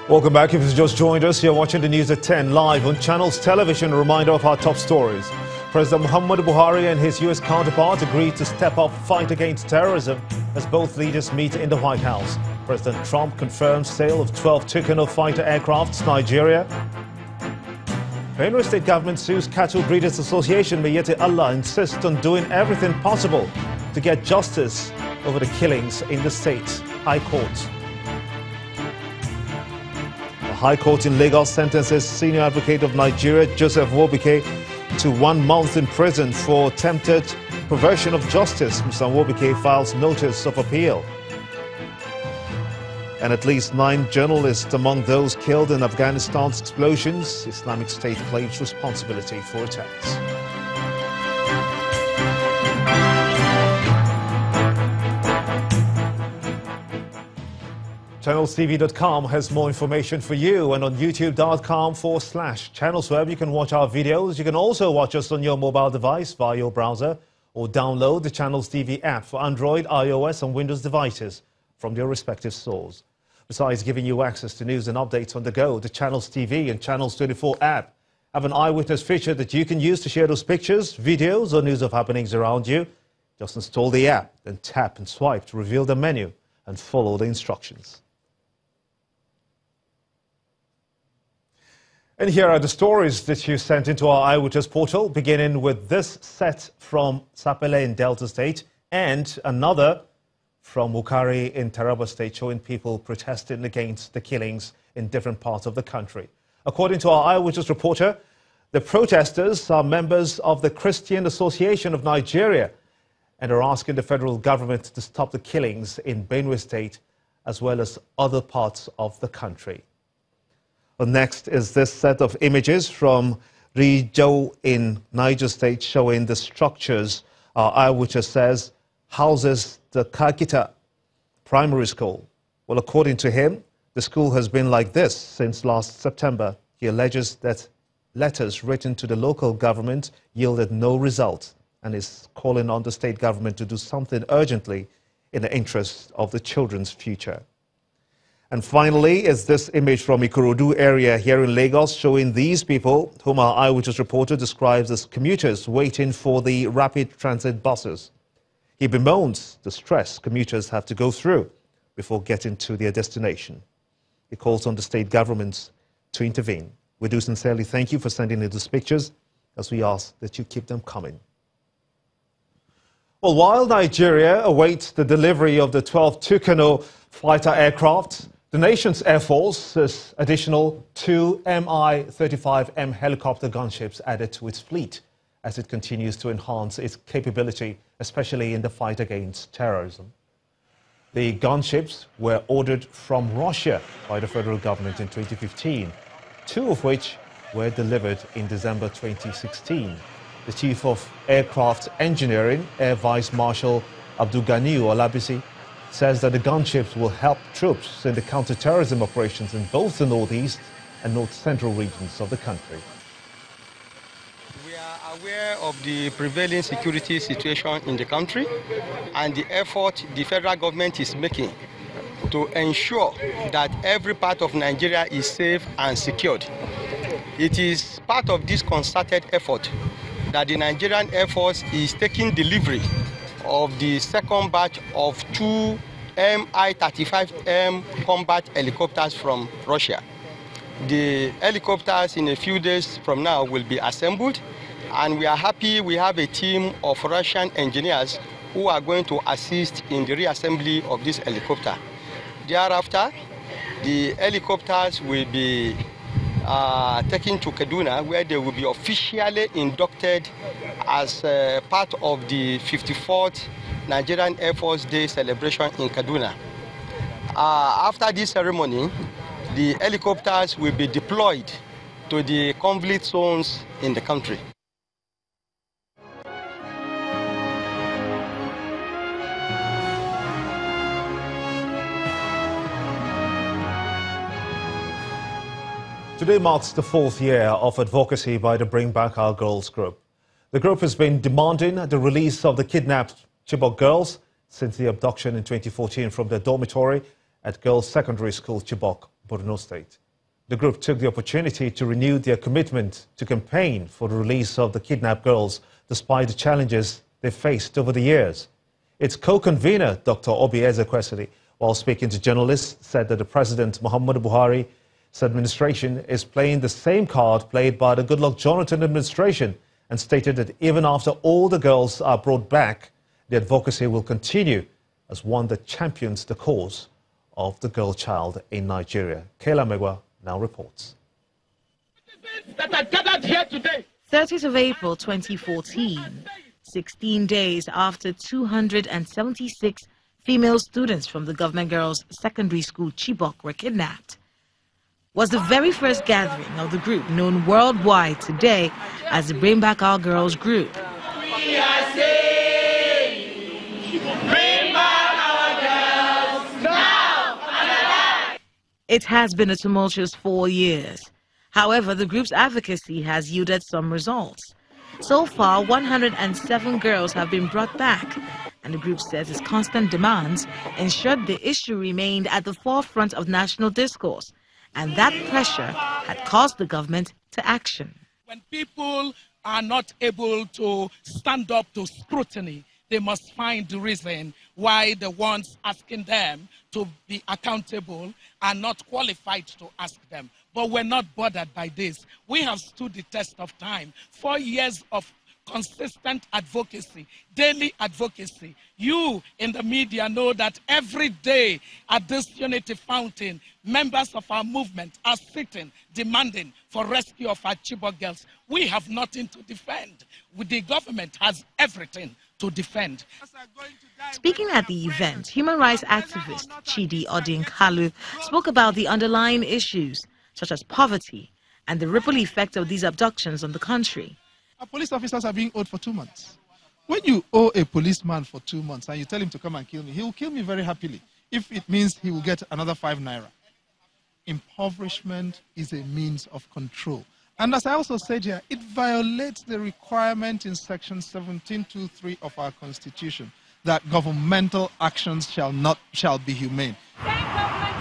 Welcome back. If you've just joined us, you're watching the news at 10 live on Channels Television. A reminder of our top stories. President Muhammadu Buhari and his U.S. counterpart agreed to step up fight against terrorism as both leaders meet in the White House. President Trump confirms sale of 12 Tucano fighter aircrafts to Nigeria. Benue State government sues Cattle Breeders Association. Mayete Allah insists on doing everything possible to get justice over the killings in the state High Court. High Court in Lagos sentences senior advocate of Nigeria, Joseph Wobike, to 1 month in prison for attempted perversion of justice. Mr. Wobike files notice of appeal. And at least 9 journalists among those killed in Afghanistan's explosions. Islamic State claims responsibility for attacks. ChannelsTV.com has more information for you, and on youtube.com/ChannelsWeb you can watch our videos. You can also watch us on your mobile device via your browser or download the Channels TV app for Android, iOS and Windows devices from their respective stores. Besides giving you access to news and updates on the go, the Channels TV and Channels 24 app have an Eyewitness feature that you can use to share those pictures, videos or news of happenings around you. Just install the app, then tap and swipe to reveal the menu and follow the instructions. And here are the stories that you sent into our Eyewitness portal, beginning with this set from Sapele in Delta State and another from Wukari in Taraba State, showing people protesting against the killings in different parts of the country. According to our Eyewitness reporter, the protesters are members of the Christian Association of Nigeria and are asking the federal government to stop the killings in Benue State as well as other parts of the country. Well, next is this set of images from Rijau in Niger State showing the structures our Eyewitness says houses the Kakita Primary School. Well, according to him, the school has been like this since last September. He alleges that letters written to the local government yielded no result and is calling on the state government to do something urgently in the interest of the children's future. And finally is this image from Ikorodu area here in Lagos showing these people whom our Eyewitness reporter describes as commuters waiting for the rapid transit buses. He bemoans the stress commuters have to go through before getting to their destination. He calls on the state governments to intervene. We do sincerely thank you for sending in these pictures as we ask that you keep them coming. Well, while Nigeria awaits the delivery of the 12 Tucano fighter aircraft, the nation's Air Force has additional 2 MI-35M helicopter gunships added to its fleet as it continues to enhance its capability, especially in the fight against terrorism. The gunships were ordered from Russia by the federal government in 2015, 2 of which were delivered in December 2016. The Chief of Aircraft Engineering, Air Vice Marshal Abdulganiyu Olabisi, says that the gunships will help troops in the counter-terrorism operations in both the northeast and north-central regions of the country. We are aware of the prevailing security situation in the country and the effort the federal government is making to ensure that every part of Nigeria is safe and secured. It is part of this concerted effort that the Nigerian Air Force is taking delivery of the second batch of 2 MI-35M combat helicopters from Russia. The helicopters in a few days from now will be assembled, and we are happy we have a team of Russian engineers who are going to assist in the reassembly of this helicopter. Thereafter, the helicopters will be taken to Kaduna, where they will be officially inducted as part of the 54th Nigerian Air Force Day celebration in Kaduna. After this ceremony, the helicopters will be deployed to the conflict zones in the country. Today marks the 4th year of advocacy by the Bring Back Our Girls group. The group has been demanding the release of the kidnapped Chibok girls since the abduction in 2014 from their dormitory at Girls Secondary School Chibok, Borno State. The group took the opportunity to renew their commitment to campaign for the release of the kidnapped girls despite the challenges they faced over the years. Its co-convener, Dr. Obi Ezekwesili, while speaking to journalists, said that the President Muhammadu Buhari's administration is playing the same card played by the Goodluck Jonathan administration, and stated that even after all the girls are brought back, the advocacy will continue as one that champions the cause of the girl child in Nigeria. Kayla Megwa now reports. That are gathered here today. 30th of April 2014, 16 days after 276 female students from the government girls' secondary school Chibok were kidnapped, was the very first gathering of the group known worldwide today as the Bring Back Our Girls group. We are saying, bring back our girls now and alive. It has been a tumultuous 4 years. However, the group's advocacy has yielded some results. So far, 107 girls have been brought back, and the group says its constant demands ensured the issue remained at the forefront of national discourse, and that pressure had caused the government to action. When people are not able to stand up to scrutiny, they must find the reason why the ones asking them to be accountable are not qualified to ask them. But we're not bothered by this. We have stood the test of time. 4 years of consistent advocacy, daily advocacy. You in the media know that every day at this unity fountain, members of our movement are sitting, demanding for rescue of our Chibok girls. We have nothing to defend. The government has everything to defend. Speaking at the event, human rights activist Chidi Odin-Kalu spoke about the underlying issues, such as poverty and the ripple effect of these abductions on the country. Our police officers are being owed for 2 months. When you owe a policeman for 2 months and you tell him to come and kill me, he will kill me very happily if it means he will get another 5 naira. Impoverishment is a means of control. And as I also said here, it violates the requirement in section 1723 of our constitution that governmental actions shall be humane.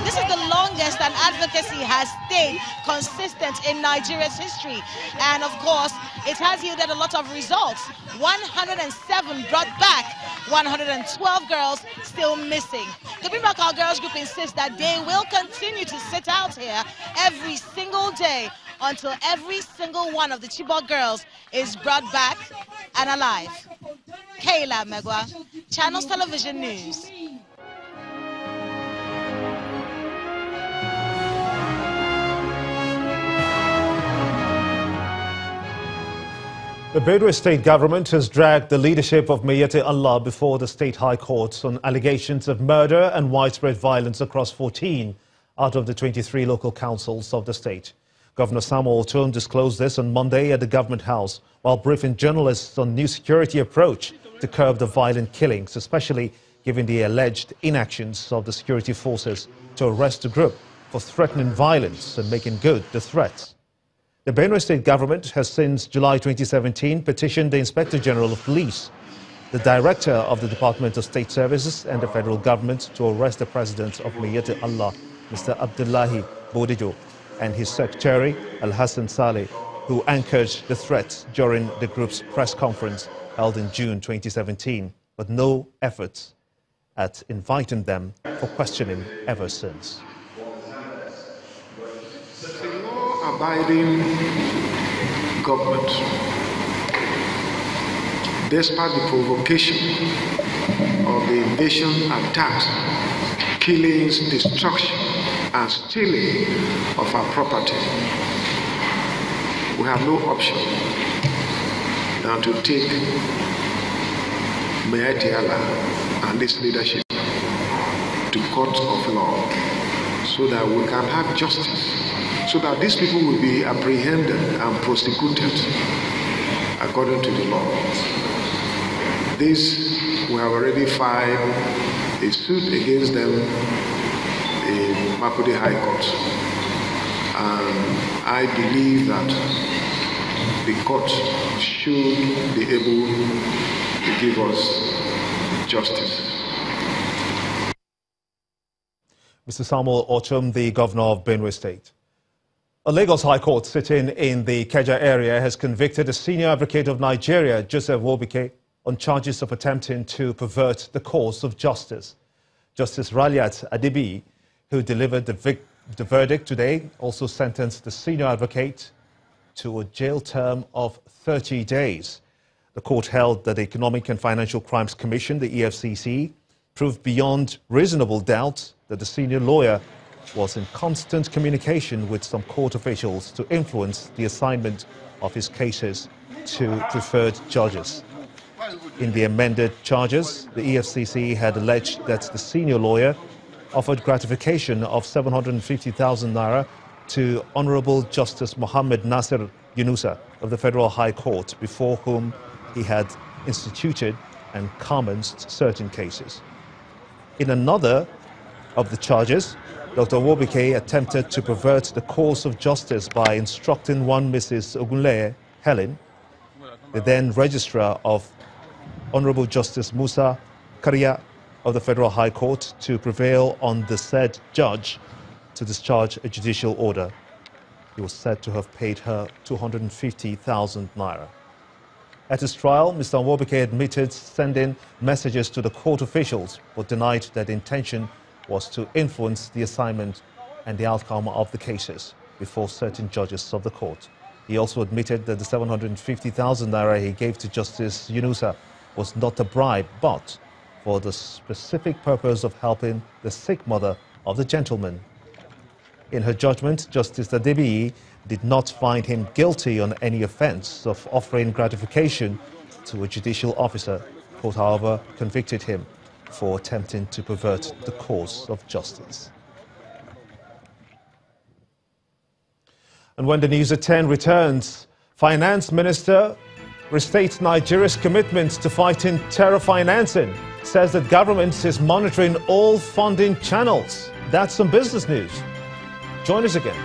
This is the longest an advocacy has stayed consistent in Nigeria's history. And of course, it has yielded a lot of results. 107 brought back, 112 girls still missing. The Bring Back Our Girls group insists that they will continue to sit out here every single day until every single one of the Chibok girls is brought back and alive. Kayla Megwa, Channels Television News. The Benue state government has dragged the leadership of Mayete Allah before the state high courts on allegations of murder and widespread violence across 14 out of the 23 local councils of the state. Governor Samuel Otom disclosed this on Monday at the government house while briefing journalists on new security approach to curb the violent killings, especially given the alleged inactions of the security forces to arrest the group for threatening violence and making good the threats. The Benue state government has since July 2017 petitioned the Inspector General of Police, the Director of the Department of State Services and the federal government to arrest the President of Mayete Allah, Mr. Abdullahi Bodijo, and his Secretary, Al-Hassan Saleh, who anchored the threat during the group's press conference held in June 2017, but no efforts at inviting them for questioning ever since. Abiding government, despite the provocation of the invasion attacks, killings, destruction, and stealing of our property, we have no option than to take Mayete Allah and this leadership to court of law so that we can have justice, so that these people will be apprehended and prosecuted according to the law. This, we have already filed a suit against them in Makurdi High Court. And I believe that the court should be able to give us justice. Mr. Samuel Ochum, the governor of Benue State. A Lagos High Court sitting in the Ikeja area has convicted a senior advocate of Nigeria, Joseph Wobike, on charges of attempting to pervert the course of justice. Justice Raliat Adebi, who delivered the verdict today, also sentenced the senior advocate to a jail term of 30 days. The court held that the Economic and Financial Crimes Commission, the EFCC, proved beyond reasonable doubt that the senior lawyer was in constant communication with some court officials to influence the assignment of his cases to preferred judges. In the amended charges, the EFCC had alleged that the senior lawyer offered gratification of 750,000 naira to Honorable Justice Mohammed Nasir Yunusa of the Federal High Court, before whom he had instituted and commenced certain cases. In another of the charges, Dr. Wobike attempted to pervert the course of justice by instructing one Mrs. Ogunleye Helen, the then registrar of Honorable Justice Musa Kariya of the Federal High Court, to prevail on the said judge to discharge a judicial order. He was said to have paid her 250,000 naira. At his trial, Mr. Wobike admitted sending messages to the court officials, but denied that the intention was to influence the assignment and the outcome of the cases before certain judges of the court. He also admitted that the 750,000 naira he gave to Justice Yunusa was not a bribe, but for the specific purpose of helping the sick mother of the gentleman. In her judgment, Justice Adebi did not find him guilty on any offence of offering gratification to a judicial officer. The court, however, convicted him for attempting to pervert the course of justice. And when the news at 10 returns, Finance Minister restates Nigeria's commitment to fighting terror financing, says that government is monitoring all funding channels. That's some business news. Join us again.